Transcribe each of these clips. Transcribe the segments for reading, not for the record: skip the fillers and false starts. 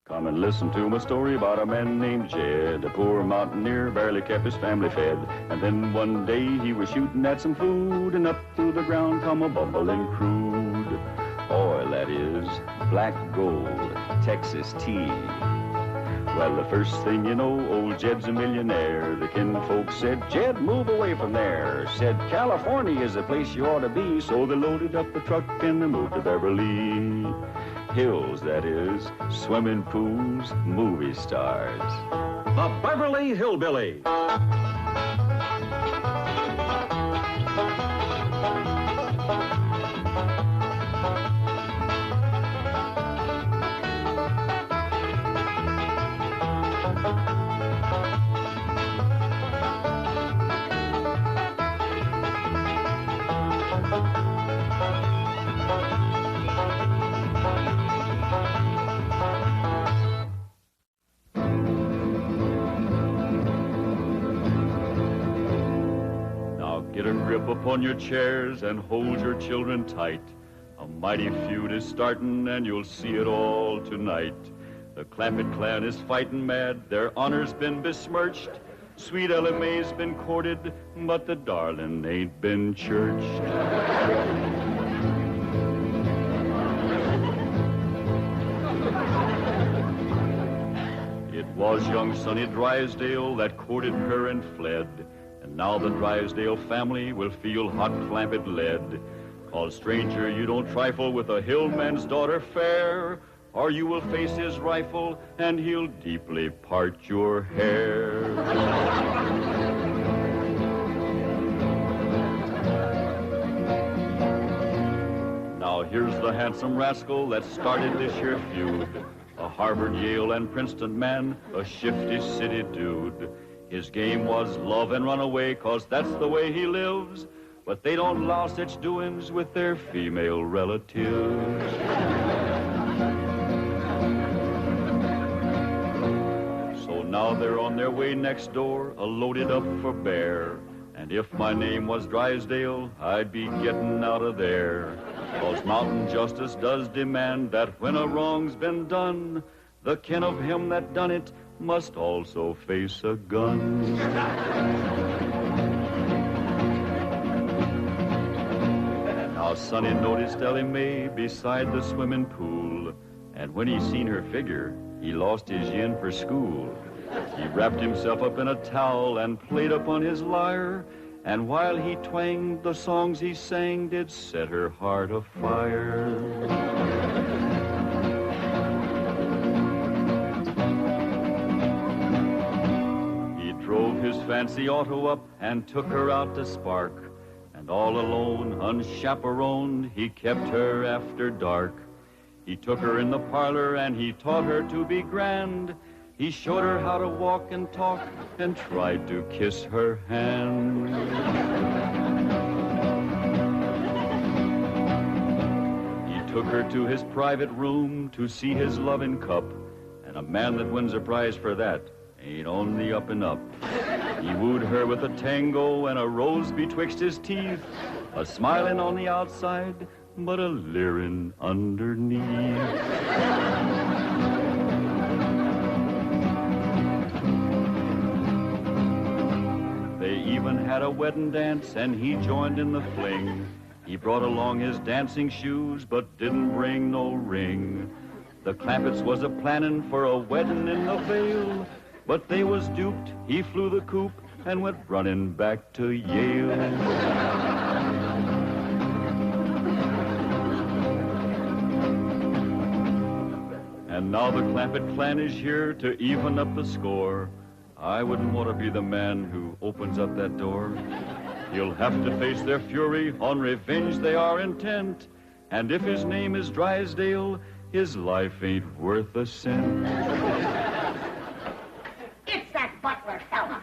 Come and listen to my story about a man named Jed. A poor mountaineer barely kept his family fed. And then one day he was shooting at some food, and up through the ground come a bubbling crude oil, that is, black gold, Texas tea. Well, the first thing you know, old Jed's a millionaire. The kinfolk said, Jed, move away from there. Said, California is the place you ought to be. So they loaded up the truck and they moved to Beverley Hills, that is, swimming pools, movie stars. The Beverley Hillbillies. Get a grip upon your chairs and hold your children tight. A mighty feud is starting and you'll see it all tonight. The Clampett clan is fighting mad, their honor's been besmirched. Sweet Ella Mae's been courted, but the darling ain't been churched. It was young Sonny Drysdale that courted her and fled. And now the Drysdale family will feel hot Clampett lead. 'Cause stranger, you don't trifle with a hillman's daughter fair, or you will face his rifle and he'll deeply part your hair. Now here's the handsome rascal that started this here feud. A Harvard, Yale, and Princeton man, a shifty city dude. His game was love and run away, 'cause that's the way he lives. But they don't allow such doings with their female relatives. So now they're on their way next door, loaded up for bear. And if my name was Drysdale, I'd be getting out of there. 'Cause mountain justice does demand that when a wrong's been done, the kin of him that done it must also face a gun. Now Sonny noticed Ellie Mae beside the swimming pool, and when he seen her figure, he lost his yen for school. He wrapped himself up in a towel and played upon his lyre, and while he twanged, the songs he sang did set her heart afire. Drove his fancy auto up and took her out to Spark. And all alone, unchaperoned, he kept her after dark. He took her in the parlor and he taught her to be grand. He showed her how to walk and talk and tried to kiss her hand. He took her to his private room to see his loving cup. And a man that wins a prize for that ain't on the up and up. He wooed her with a tango and a rose betwixt his teeth, a smiling on the outside, but a leering underneath. They even had a wedding dance and he joined in the fling. He brought along his dancing shoes but didn't bring no ring. The Clampetts was a planning for a wedding in the Vale, but they was duped. He flew the coop and went running back to Yale. And now the Clampett clan is here to even up the score. I wouldn't want to be the man who opens up that door. He'll have to face their fury, on revenge they are intent. And if his name is Drysdale, his life ain't worth a cent. It's that butler fella.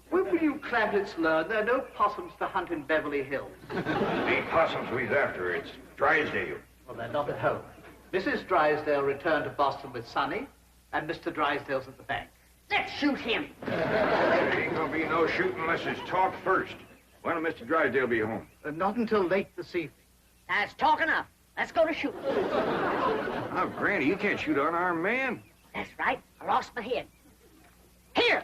When will you Clampetts learn there are no possums to hunt in Beverly Hills? Ain't possums we's after, it's Drysdale. Well, they're not at home. Mrs. Drysdale returned to Boston with Sonny, and Mr. Drysdale's at the bank. Let's shoot him. There ain't gonna be no shooting unless it's talk first. When will Mr. Drysdale be home? Not until late this evening. That's talk enough. Let's go to shooting. Oh, Granny, you can't shoot an unarmed man. That's right. I lost my head. Here.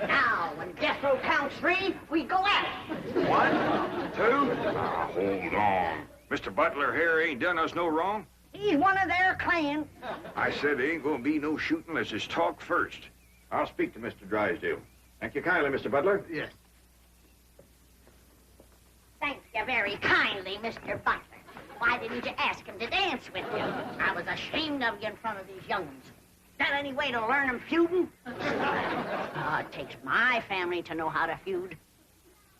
Now, when death row counts 3, we go at it. 1, 2. Now, hold on. Mr. Butler here ain't done us no wrong. He's one of their clan. I said there ain't gonna be no shooting unless it's talk first. I'll speak to Mr. Drysdale. Thank you kindly, Mr. Butler. Yes. Thank you very kindly, Mr. Butler. Why didn't you ask him to dance with you? I was ashamed of you in front of these young ones. Is that any way to learn them feuding? It takes my family to know how to feud.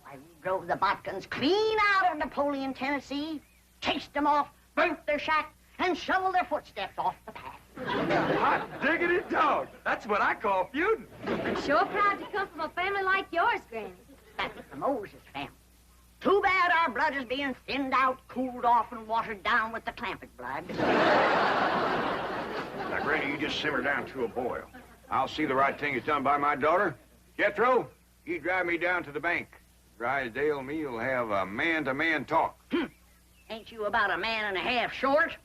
Why, we drove the Botkins clean out of Napoleon, Tennessee, chased them off, burnt their shack, and shoveled their footsteps off the path. Hot diggity dog. That's what I call feuding. I'm sure proud to come from a family like yours, Granny. That's the Moses family. Too bad our blood is being thinned out, cooled off, and watered down with the Clampett blood. Now, Granny, you just simmer down to a boil. I'll see the right thing is done by my daughter. Jethro, you drive me down to the bank. Drysdale and me will have a man-to-man talk. Ain't you about a man and a half short?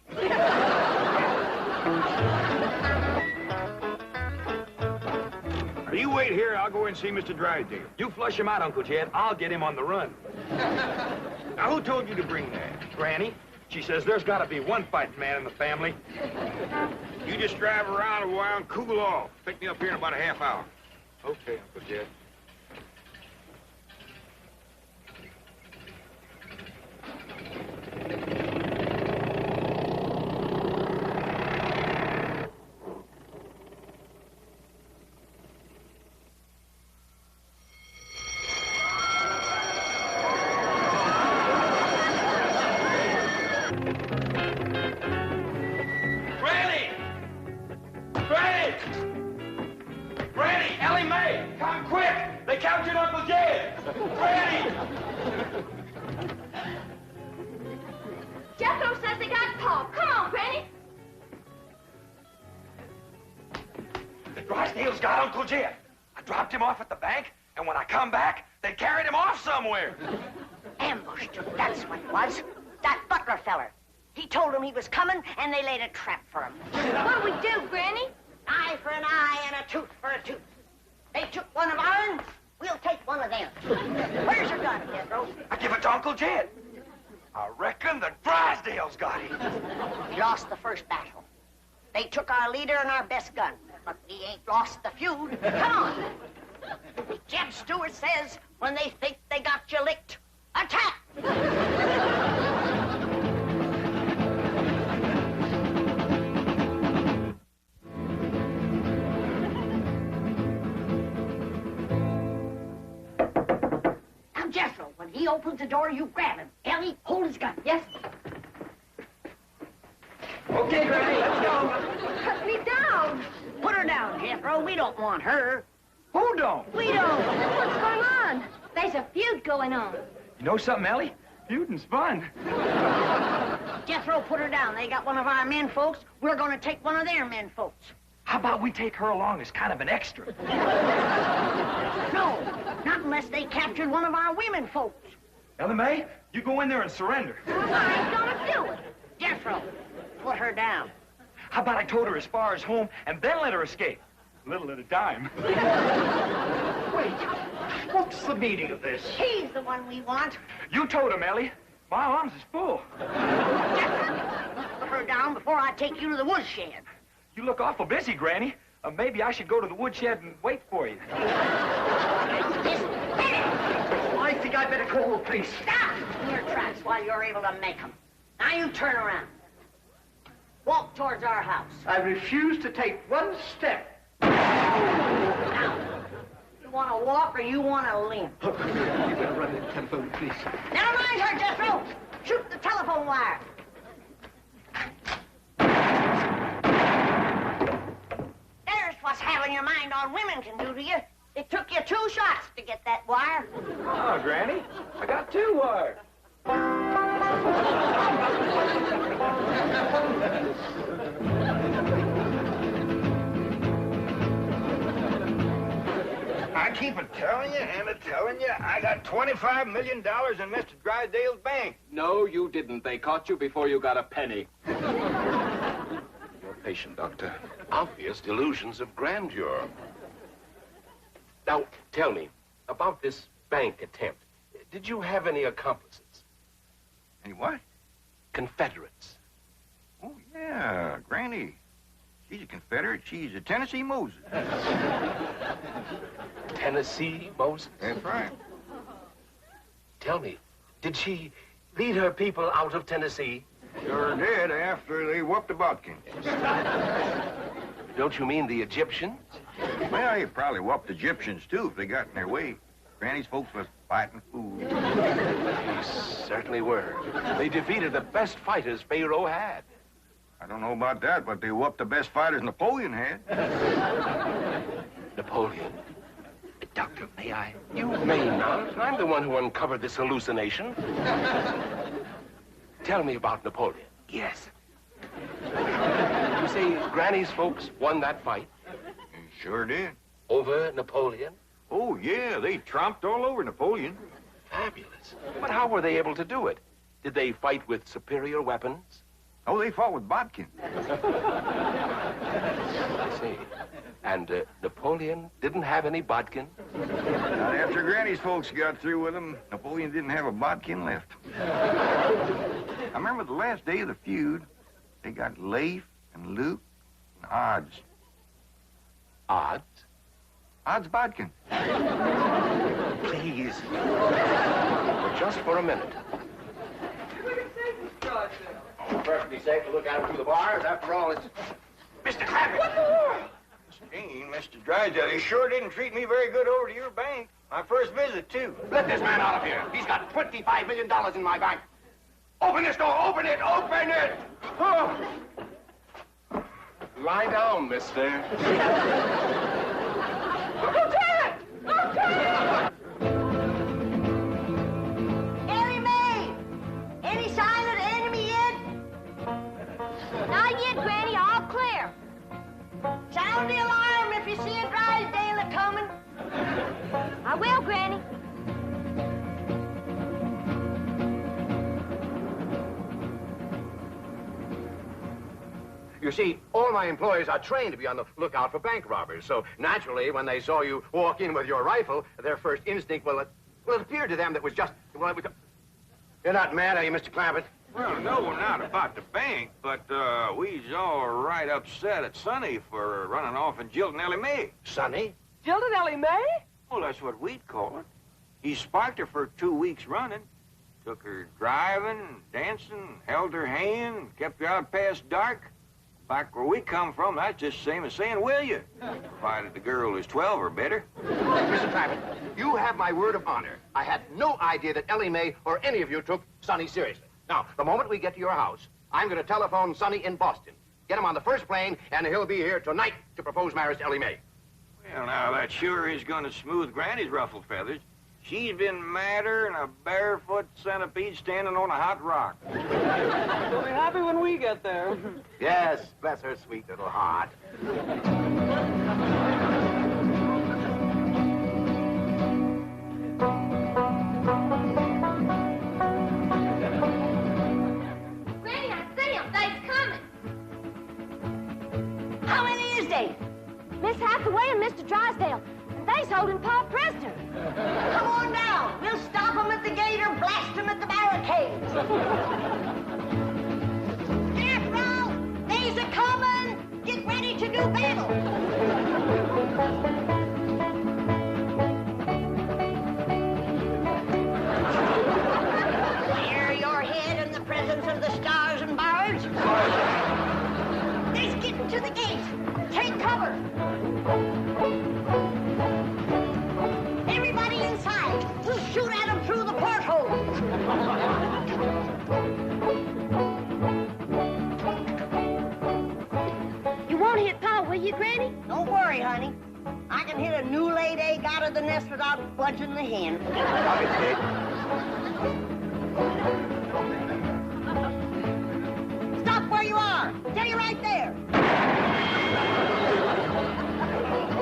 You wait here, I'll go and see Mr. Drysdale. You flush him out, Uncle Jed. I'll get him on the run. Now, who told you to bring that? Granny, she says there's got to be one fighting man in the family. You just drive around a while and cool off. Pick me up here in about a half hour. Okay, Uncle Jed. Jethro says they got Paul. Come on, Granny. Drysdale's got Uncle Jed. I dropped him off at the bank, and when I come back, they carried him off somewhere. Ambushed. That's what it was. That Butler feller. He told them he was coming, and they laid a trap for him. What'll we do, Granny? Eye for an eye and a tooth for a tooth. They took one of ours, we'll take one of them. Where's your gun, Jethro? I give it to Uncle Jed. I reckon the Drysdale's got him. We lost the first battle. They took our leader and our best gun. But we ain't lost the feud. Come on. Jeb Stewart says, when they think they got you licked, attack! Now, Jethro, when he opens the door, you grab him. Ellie, hold his gun. Yes. Okay, Granny, let's go. Cut me down. Put her down, Jethro. We don't want her. Who don't? We don't. What's going on? There's a feud going on. You know something, Ellie? Feuding's fun. Jethro, put her down. They got one of our men folks. We're going to take one of their men folks. How about we take her along as kind of an extra? No, not unless they captured one of our women folks. Ellie Mae, you go in there and surrender. I ain't gonna do it. Jethro, put her down. How about I towed her as far as home and then let her escape? A little at a time. Wait, what's the meaning of this? He's the one we want. You towed him, Ellie. My arms is full. Jethro, put her down before I take you to the woodshed. You look awful busy, Granny. Maybe I should go to the woodshed and wait for you. I think I'd better call the police. Stop in your tracks while you're able to make them. Now you turn around. Walk towards our house. I refuse to take one step. Now, you want to walk or you want to limp? You better run to the telephone, please. Never mind her, Jethro. Shoot the telephone wire. There's what's having your mind on women can do to you. It took you 2 shots to get that wire. Oh, Granny, I got 2 wires. I keep telling you and telling you, I got $25 million in Mr. Drysdale's bank. No, you didn't. They caught you before you got a penny. You're patient, Doctor. Obvious delusions of grandeur. Now, tell me, about this bank attempt, did you have any accomplices? Any what? Confederates? Oh, yeah, Granny. She's a Confederate. She's a Tennessee Moses. Tennessee Moses? That's right. Tell me, did she lead her people out of Tennessee? Sure did after they whooped the Butkins. Don't you mean the Egyptians? Well, they probably whooped the Egyptians, too, if they got in their way. Granny's folks was fighting food. They certainly were. They defeated the best fighters Pharaoh had. I don't know about that, but they whooped the best fighters Napoleon had. Napoleon? Doctor, may I? You may not. I'm the one who uncovered this hallucination. Tell me about Napoleon. Yes. You say Granny's folks won that fight? Sure did. Over Napoleon? Oh, yeah, they tromped all over Napoleon. Fabulous. But how were they able to do it? Did they fight with superior weapons? Oh, they fought with bodkin. I see. And Napoleon didn't have any bodkin? Not after Granny's folks got through with him, Napoleon didn't have a bodkin left. I remember the last day of the feud, they got Leif and Luke and Odds. Odds? Odds bodkin. Please. But just for a minute. Perfectly safe to look out through the bars. After all, it's... Mr. Clappett! Gene, Mr. Drysdale, he sure didn't treat me very good over to your bank. My first visit, too. Let this man out of here. He's got $25 million in my bank. Open this door. Open it. Open it. Oh. Lie down, mister. Lieutenant! Lieutenant! Ellie Mae! Any sign of the enemy yet? Not yet, Granny. All clear. Sound the alarm if you see a Drysdale a-coming. I will, Granny. You see, all my employees are trained to be on the lookout for bank robbers. So, naturally, when they saw you walk in with your rifle, their first instinct, it appeared to them that was just... Well, it was... You're not mad, are you, Mr. Clampett? Well, no, not about the bank, but we's all right upset at Sonny for running off and jilting Ellie Mae. Sonny? Jilted Ellie Mae? Well, that's what we'd call it. He sparked her for 2 weeks running. Took her driving, dancing, held her hand, kept her out past dark. Back where we come from, that's just the same as saying, will you? Provided the girl is 12 or better. Mr. Clampett, you have my word of honor. I had no idea that Ellie Mae or any of you took Sonny seriously. Now, the moment we get to your house, I'm going to telephone Sonny in Boston. Get him on the first plane, and he'll be here tonight to propose marriage to Ellie Mae. Well, now, that sure is going to smooth Granny's ruffled feathers. She's been madder than a barefoot centipede standing on a hot rock. You'll be happy when we get there. Yes, bless her sweet little heart. Granny, I see him. They's coming. How many is they? Miss Hathaway and Mr. Drysdale. And they's holding Pa prisoner. Come on down. We'll stop them at the gate or blast them at the barricades. Jethro, they's a-coming. Get ready to do battle. Clear your head in the presence of the stars and bars. They's getting to the gate. Take cover. Everybody inside. We'll shoot at them through the porthole. You won't hit Pa, will you, Granny? Don't worry, honey. I can hit a new laid egg out of the nest without budging the hen. Stop where you are. Stay right there.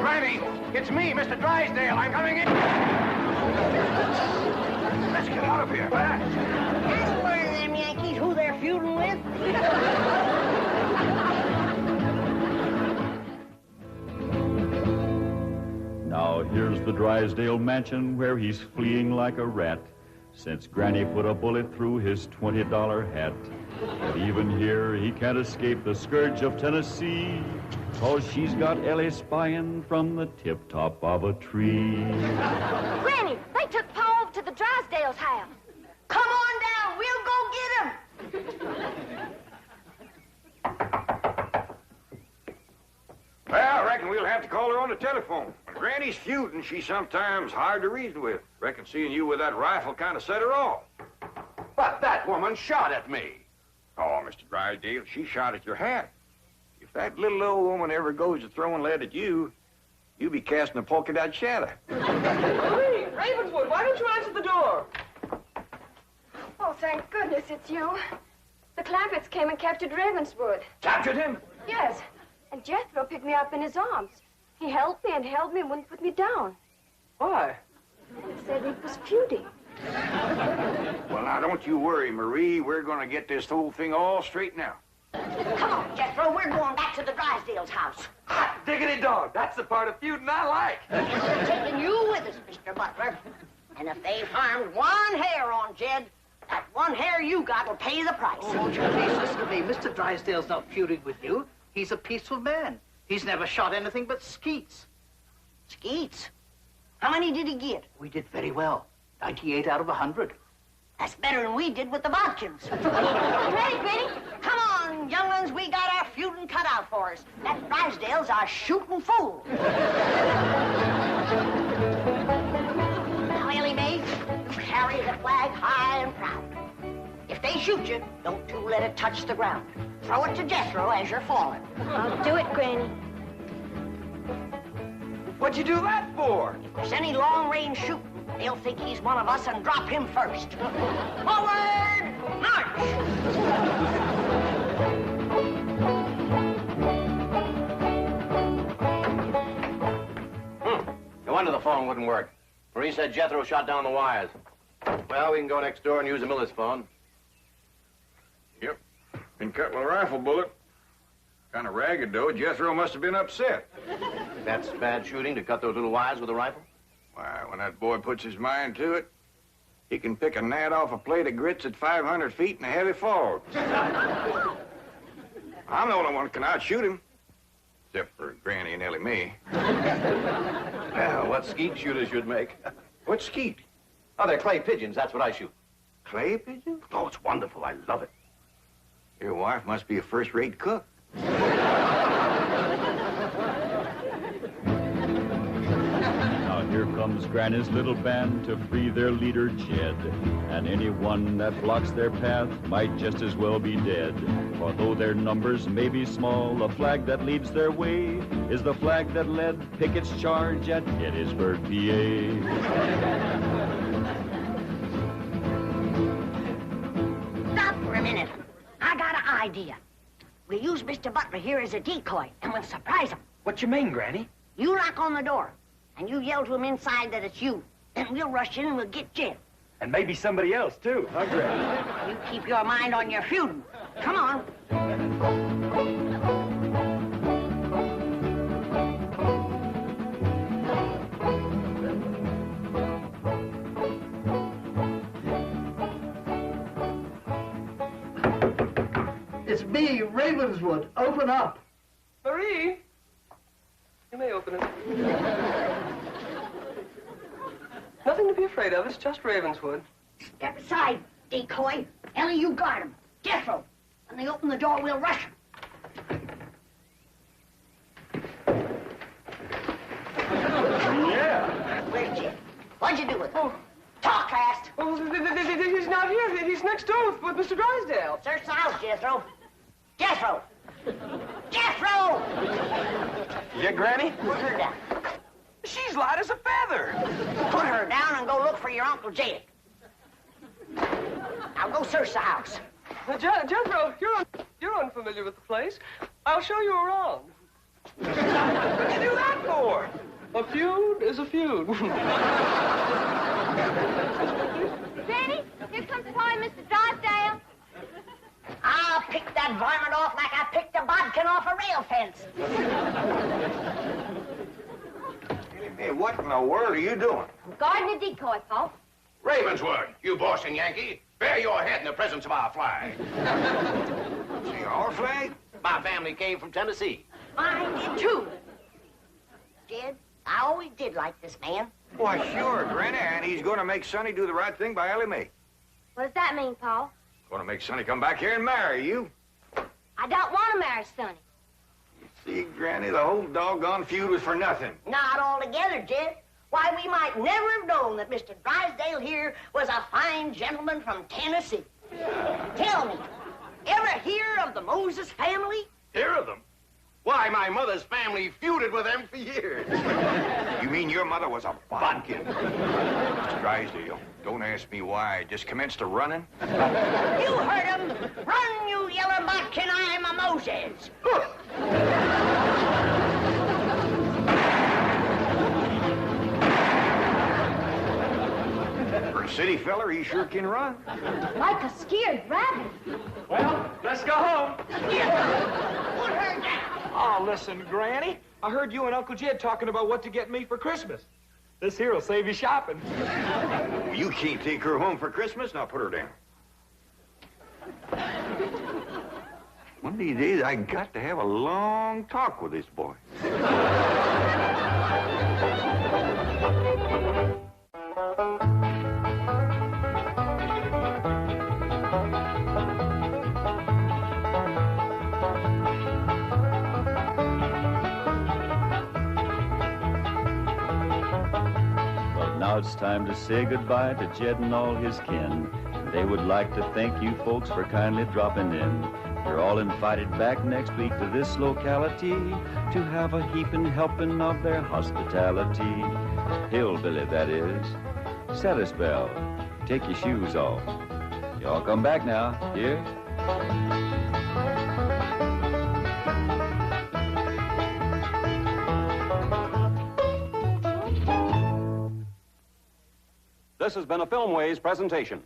Granny! It's me, Mr. Drysdale. I'm coming in. Let's get out of here. That's one of them Yankees who they're feuding with. Now here's the Drysdale mansion where he's fleeing like a rat, since Granny put a bullet through his $20 hat. But even here, he can't escape the scourge of Tennessee, 'cause she's got Ellie spying from the tip-top of a tree. Granny, they took Pa over to the Drysdale's house. Come on down. We'll go get him. Well, I reckon we'll have to call her on the telephone. When Granny's feuding, she's sometimes hard to reason with. Reckon seeing you with that rifle kind of set her off. But that woman shot at me. Oh, Mr. Drysdale, she shot at your hat. If that little old woman ever goes to throwing lead at you, you'll be casting a polka dot shadow. Marie, Ravenswood, why don't you answer the door? Oh, thank goodness it's you. The Clampetts came and captured Ravenswood. Captured him? Yes. And Jethro picked me up in his arms. He held me and wouldn't put me down. Why? He said he was feuding. Well, now, don't you worry, Marie. We're going to get this whole thing all straightened out. Come on, Jethro. We're going back to the Drysdale's house. Hot diggity dog. That's the part of feuding I like. We're taking you with us, Mr. Butler. And if they've harmed one hair on Jed, that one hair you got will pay the price. Oh, won't you please listen to me? Mr. Drysdale's not feuding with you. He's a peaceful man. He's never shot anything but skeets. Skeets? How many did he get? We did very well. 98 out of 100. That's better than we did with the Bodkins. You ready, Granny? Come on, young ones. We got our feuding cut out for us. That Drysdale's our shooting fool. Now, Ellie Mae, you carry the flag high and proud. If they shoot you, don't you let it touch the ground. Throw it to Jethro as you're falling. I'll do it, Granny. What'd you do that for? If there's any long-range shooting, they'll think he's one of us and drop him first. Forward! March! No wonder the phone wouldn't work. Marie said Jethro shot down the wires. Well, we can go next door and use the miller's phone. Yep. Been cut with a rifle bullet. Kind of ragged, though. Jethro must have been upset. That's bad shooting, to cut those little wires with a rifle? Why, when that boy puts his mind to it, he can pick a gnat off a plate of grits at 500 feet in a heavy fog. I'm the only one who can outshoot him. Except for Granny and Ellie Mae. Well, what skeet shooters you'd make. What skeet? Oh, they're clay pigeons. That's what I shoot. Clay pigeon? Oh, it's wonderful. I love it. Your wife must be a first-rate cook. Now here comes Granny's little band to free their leader, Jed. And anyone that blocks their path might just as well be dead. For though their numbers may be small, the flag that leads their way is the flag that led Pickett's charge at Gettysburg, PA. Stop for a minute. I got an idea. We'll use Mr. Butler here as a decoy, and we'll surprise him. What you mean, Granny? You knock on the door, and you yell to him inside that it's you. Then we'll rush in and we'll get Jed. And maybe somebody else, too, huh, Granny? You keep your mind on your feuding. Come on. It's me, Ravenswood. Open up. Marie, you may open it. Nothing to be afraid of. It's just Ravenswood. Step aside, decoy. Ellie, you guard him. Jethro. When they open the door, we'll rush him. Yeah. Where's Jed? What'd you do with him? Oh. Talk fast. Oh, he's not here. He's next door with Mr. Drysdale. Search the house, Jethro. Jethro! Jethro! Yeah, Granny? Put her down. She's light as a feather. Put her down and go look for your Uncle Jed. Now go search the house. Jethro, you're unfamiliar with the place. I'll show you around. What'd you do that for? A feud is a feud. Granny, here comes Pa and Mr. Drysdale. I'll pick that varmint off like I picked a bodkin off a rail fence. Hey, what in the world are you doing? I'm guarding a decoy, Pa. Ravenswood, you Boston Yankee, bear your head in the presence of our flag. See, our flag? My family came from Tennessee. Mine did too. Jed, I always did like this man. Why, sure, Granny, and he's going to make Sonny do the right thing by Ellie Mae. What does that mean, Pa? Going to make Sonny come back here and marry you. I don't want to marry Sonny. See, Granny, the whole doggone feud was for nothing. Not altogether, Jed. Why, we might never have known that Mr. Drysdale here was a fine gentleman from Tennessee. Tell me, ever hear of the Moses family? Hear of them? Why, my mother's family feuded with them for years. You mean your mother was a bodkin? Mr. Drysdale, don't ask me why. I just commenced a running. You heard him. Run, you yellow bodkin, I'm a Moses. For a city feller, he sure can run. Like a scared rabbit. Well, let's go home. Put her down. Oh, listen, Granny. I heard you and Uncle Jed talking about what to get me for Christmas. This here'll save you shopping. You can't take her home for Christmas. Now put her down. One of these days, I got to have a long talk with this boy. Now it's time to say goodbye to Jed and all his kin. They would like to thank you folks for kindly dropping in. You're all invited back next week to this locality to have a heaping helping of their hospitality. Hillbilly, that is. Set a spell. Take your shoes off. Y'all come back now, dear. This has been a Filmways presentation.